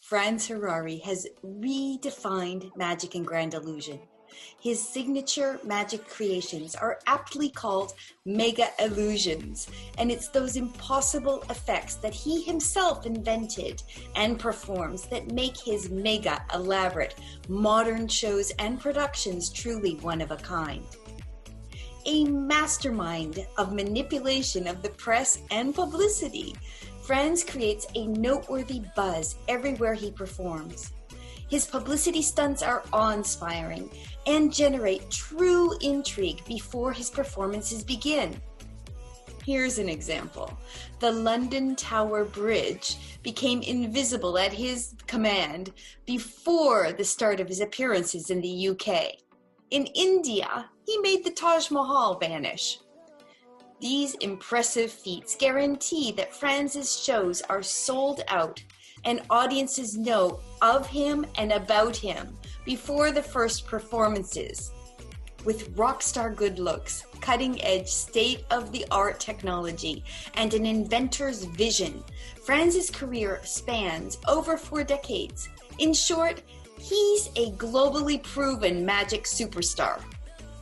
Franz Harary has redefined magic and grand illusion. His signature magic creations are aptly called mega illusions, and it's those impossible effects that he himself invented and performs that make his mega elaborate modern shows and productions truly one of a kind. A mastermind of manipulation of the press and publicity, Franz creates a noteworthy buzz everywhere he performs. His publicity stunts are awe-inspiring and generate true intrigue before his performances begin. Here's an example. The London Tower Bridge became invisible at his command before the start of his appearances in the UK. In India, he made the Taj Mahal vanish. These impressive feats guarantee that Franz's shows are sold out and audiences know of him and about him before the first performances. With rock star good looks, cutting-edge state-of-the-art technology, and an inventor's vision, Franz's career spans over 4 decades. In short, he's a globally proven magic superstar.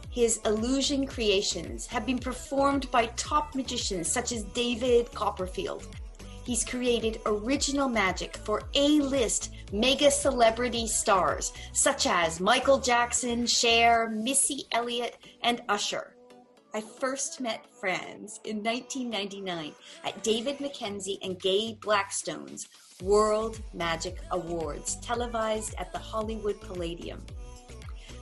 His illusion creations have been performed by top magicians such as David Copperfield. He's created original magic for A-list mega celebrity stars such as Michael Jackson, Cher, Missy Elliott, and Usher. I first met Franz in 1999 at David Mackenzie and Gay Blackstone's World Magic Awards, televised at the Hollywood Palladium.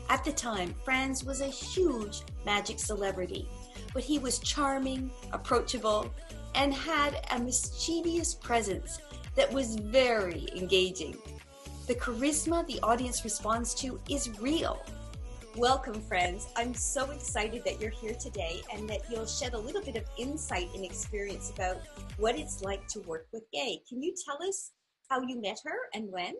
At the time, Franz was a huge magic celebrity, but he was charming, approachable, and had a mischievous presence that was very engaging. The charisma the audience responds to is real. Welcome, friends. I'm so excited that you're here today and that you'll shed a little bit of insight and experience about what it's like to work with Gay. Can you tell us how you met her and when?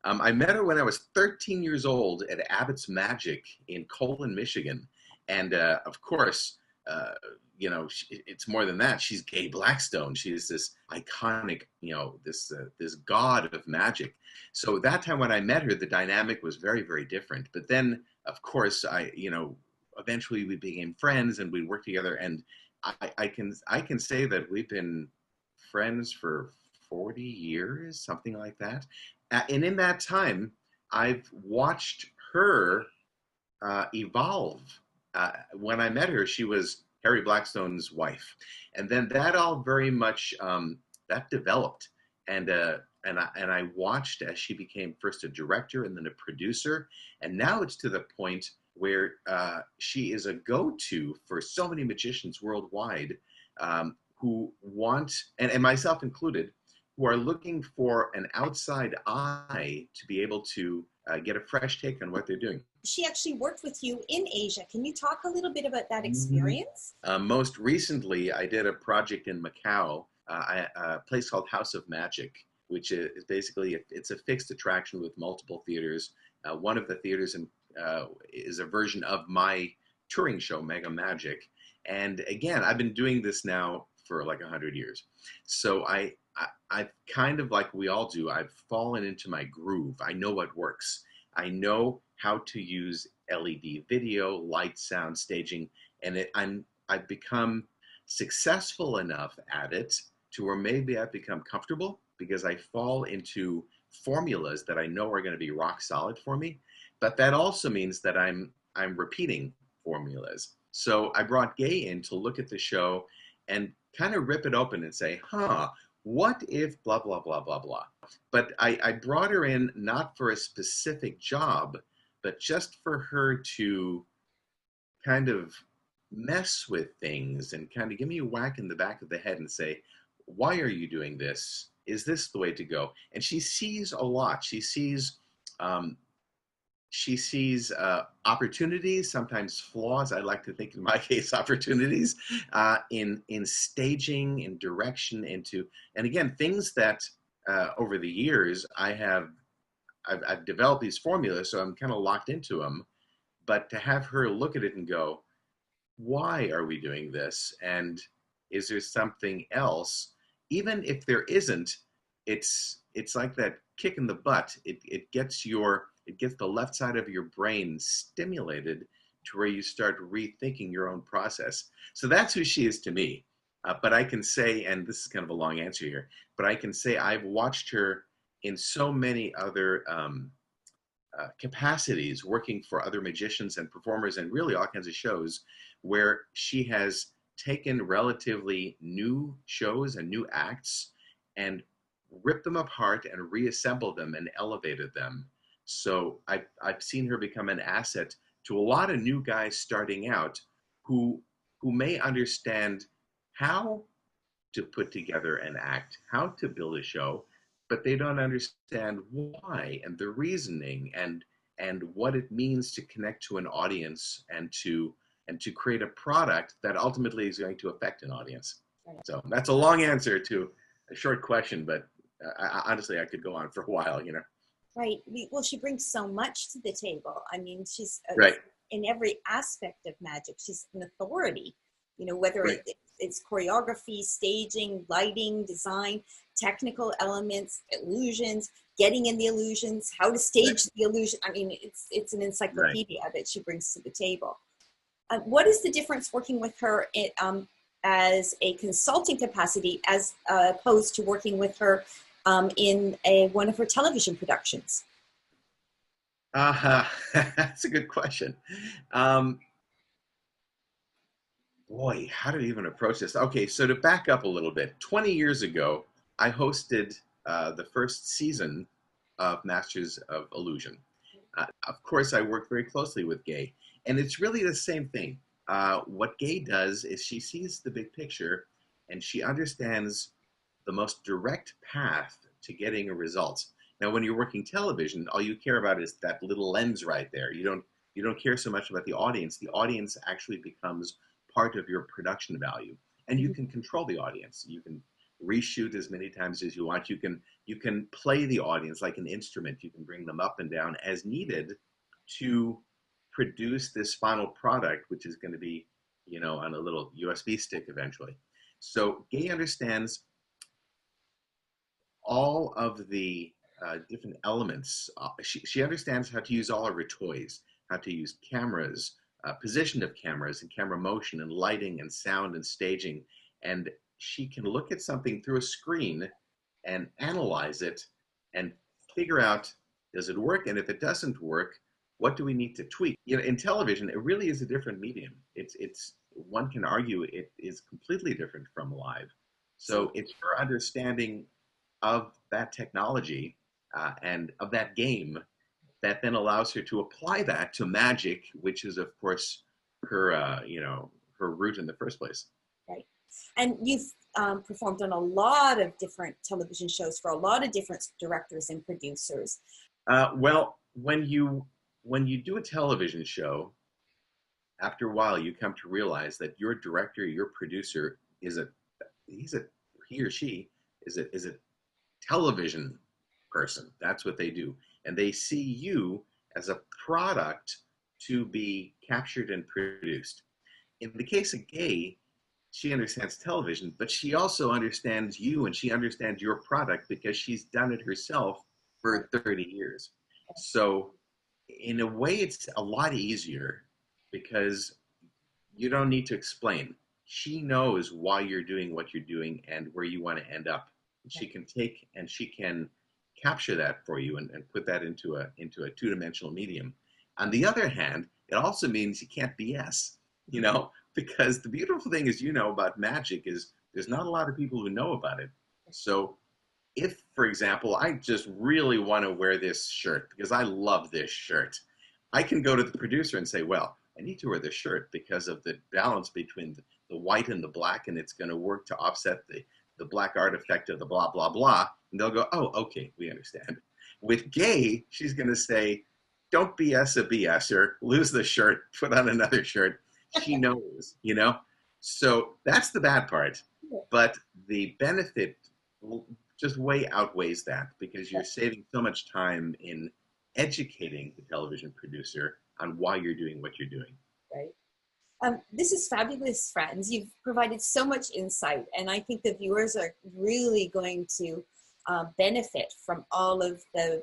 I met her when I was 13 years old at Abbott's Magic in Colon, Michigan. And of course, it's more than that. She's Gay Blackstone. She is this iconic, this god of magic. So that time when I met her, the dynamic was very, very different. But then, of course, eventually we became friends and we worked together. And I can say that we've been friends for 40 years, something like that. And in that time, I've watched her evolve. When I met her, she was Harry Blackstone's wife, and then that all very much that developed, and I watched as she became first a director and then a producer, and now it's to the point where she is a go-to for so many magicians worldwide who want, and myself included, who are looking for an outside eye to be able to get a fresh take on what they're doing. She actually worked with you in Asia. Can you talk a little bit about that experience? Most recently, I did a project in Macau, a place called House of Magic, which is basically, it's a fixed attraction with multiple theaters. One of the theaters is a version of my touring show, Mega Magic. And again, I've been doing this now for like 100 years. So I've kind of, like we all do, I've fallen into my groove. I know what works. I know how to use LED video, light, sound, staging, and I've become successful enough at it to where maybe I've become comfortable because I fall into formulas that I know are going to be rock solid for me. But that also means that I'm repeating formulas. So I brought Gay in to look at the show and kind of rip it open and say, what if blah, blah, blah, blah, blah. But I brought her in not for a specific job, but just for her to kind of mess with things and kind of give me a whack in the back of the head and say, why are you doing this? Is this the way to go? And she sees a lot. She sees opportunities, sometimes flaws. I like to think, in my case, opportunities in staging, in direction, and again, things that over the years I've developed these formulas, so I'm kind of locked into them. But to have her look at it and go, why are we doing this? And is there something else? Even if there isn't, it's like that kick in the butt. It gets the left side of your brain stimulated to where you start rethinking your own process. So that's who she is to me. But I can say, and this is kind of a long answer here, but I can say I've watched her in so many other capacities, working for other magicians and performers and really all kinds of shows, where she has taken relatively new shows and new acts and ripped them apart and reassembled them and elevated them. So I've seen her become an asset to a lot of new guys starting out who may understand how to put together an act, how to build a show, but they don't understand why and the reasoning and what it means to connect to an audience and to create a product that ultimately is going to affect an audience. So that's a long answer to a short question, but honestly, I could go on for a while, you know. Right. Well, she brings so much to the table. I mean, she's right. In every aspect of magic. She's an authority, you know, whether right. It's choreography, staging, lighting, design, technical elements, illusions, getting in the illusions, how to stage right. the illusion. I mean, it's an encyclopedia right. that she brings to the table. What is the difference working with her as a consulting capacity as opposed to working with her in one of her television productions? That's a good question. Boy, how do you even approach this? Okay, so to back up a little bit, 20 years ago, I hosted the first season of Masters of Illusion. Of course, I worked very closely with Gay, and it's really the same thing. What Gay does is she sees the big picture, and she understands the most direct path to getting a result. Now, when you're working television, all you care about is that little lens right there. You don't care so much about the audience. The audience actually becomes part of your production value, and you can control the audience. You can reshoot as many times as you want. You can play the audience like an instrument. You can bring them up and down as needed to produce this final product, which is going to be, you know, on a little USB stick eventually. So Gay understands all of the different elements. She understands how to use all of her toys, how to use cameras, position of cameras and camera motion and lighting and sound and staging. And she can look at something through a screen and analyze it and figure out, does it work? And if it doesn't work, what do we need to tweak? You know, in television, it really is a different medium. It's one can argue it is completely different from live. So it's her understanding of that technology and of that game that then allows her to apply that to magic, which is, of course, her, you know, her root in the first place. Right. And you've performed on a lot of different television shows for a lot of different directors and producers. Well, when you do a television show, after a while, you come to realize that your director, your producer he or she is a television person. That's what they do. And they see you as a product to be captured and produced. In the case of Gay, she understands television, but she also understands you and she understands your product because she's done it herself for 30 years. So in a way, it's a lot easier because you don't need to explain. She knows why you're doing what you're doing and where you want to end up. She can take and she can capture that for you and put that into a two-dimensional medium. On the other hand, it also means you can't BS, you know, because the beautiful thing is, you know, about magic is there's not a lot of people who know about it. So if, for example, I just really want to wear this shirt because I love this shirt, I can go to the producer and say, well, I need to wear this shirt because of the balance between the white and the black, and it's going to work to offset the black art effect of the blah, blah, blah. And they'll go, oh, okay, we understand. With Gay, she's going to say, don't BS a BSer, lose the shirt, put on another shirt. She knows, you know? So that's the bad part. But the benefit just way outweighs that because you're saving so much time in educating the television producer on why you're doing what you're doing. Right. This is fabulous, Franz. You've provided so much insight, and I think the viewers are really going to benefit from all of the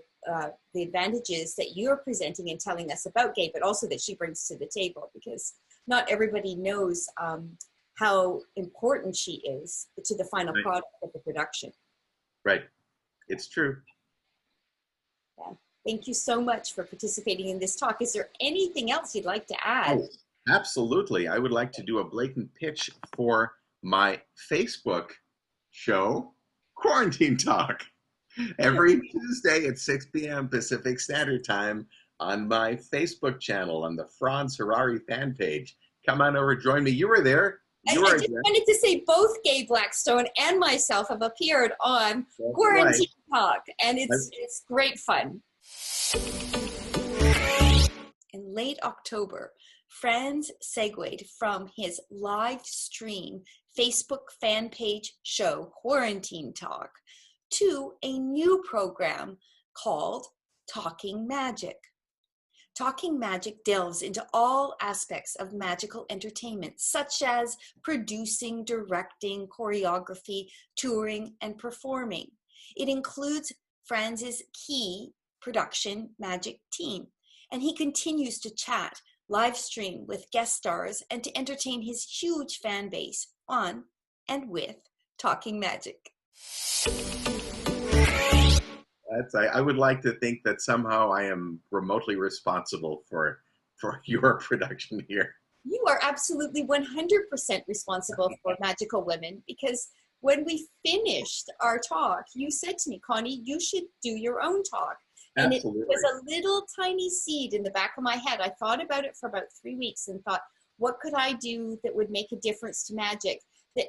advantages that you're presenting and telling us about Gay, but also that she brings to the table, because not everybody knows how important she is to the final Right. product of the production. Right. It's true. Yeah. Thank you so much for participating in this talk. Is there anything else you'd like to add? Oh, absolutely. I would like to do a blatant pitch for my Facebook show, Quarantine Talk, every Tuesday at 6 p.m. Pacific Standard Time on my Facebook channel on the Franz Harary fan page. Come on over, join me. You were there. I just wanted to say both Gay Blackstone and myself have appeared on Quarantine Talk, and it's great fun. In late October, Franz segued from his live stream Facebook fan page show, Quarantine Talk, to a new program called Talking Magic. Talking Magic delves into all aspects of magical entertainment, such as producing, directing, choreography, touring, and performing. It includes Franz's key production magic team, and he continues to chat, live stream with guest stars, and to entertain his huge fan base on and with Talking Magic. I would like to think that somehow I am remotely responsible for your production here. You are absolutely 100% responsible for Magical Women, because when we finished our talk, you said to me, Connie, you should do your own talk. And Absolutely. It was a little tiny seed in the back of my head. I thought about it for about 3 weeks and thought, what could I do that would make a difference to magic? That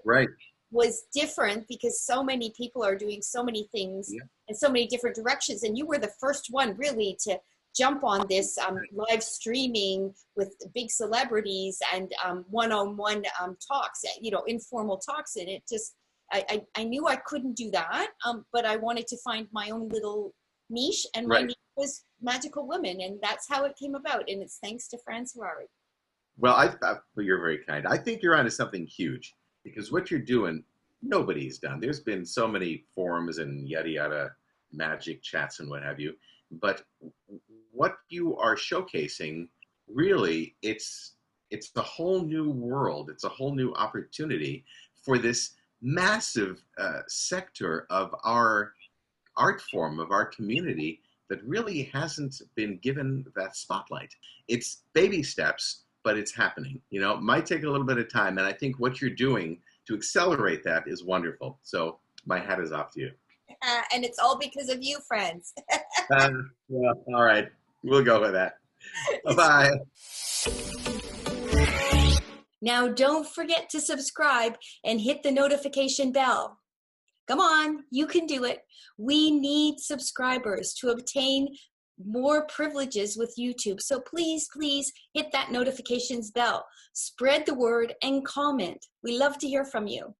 was different, because so many people are doing so many things in so many different directions. And you were the first one really to jump on this live streaming with big celebrities and one-on-one talks, informal talks. And it just, I knew I couldn't do that, but I wanted to find my own little niche, and my niche was Magical Women, and that's how it came about. And it's thanks to Franz Harary. Well, you're very kind. I think you're onto something huge, because what you're doing, nobody's done. There's been so many forums and yada yada magic chats and what have you, but what you are showcasing, really, it's a whole new world. It's a whole new opportunity for this massive sector of our art form, of our community, that really hasn't been given that spotlight. It's baby steps, but it's happening. It might take a little bit of time, and I think what you're doing to accelerate that is wonderful. So my hat is off to you. And it's all because of you, friends. Well, all right. We'll go with that. Bye-bye. Now, don't forget to subscribe and hit the notification bell. Come on, you can do it. We need subscribers to obtain more privileges with YouTube. So please, please hit that notifications bell. Spread the word and comment. We love to hear from you.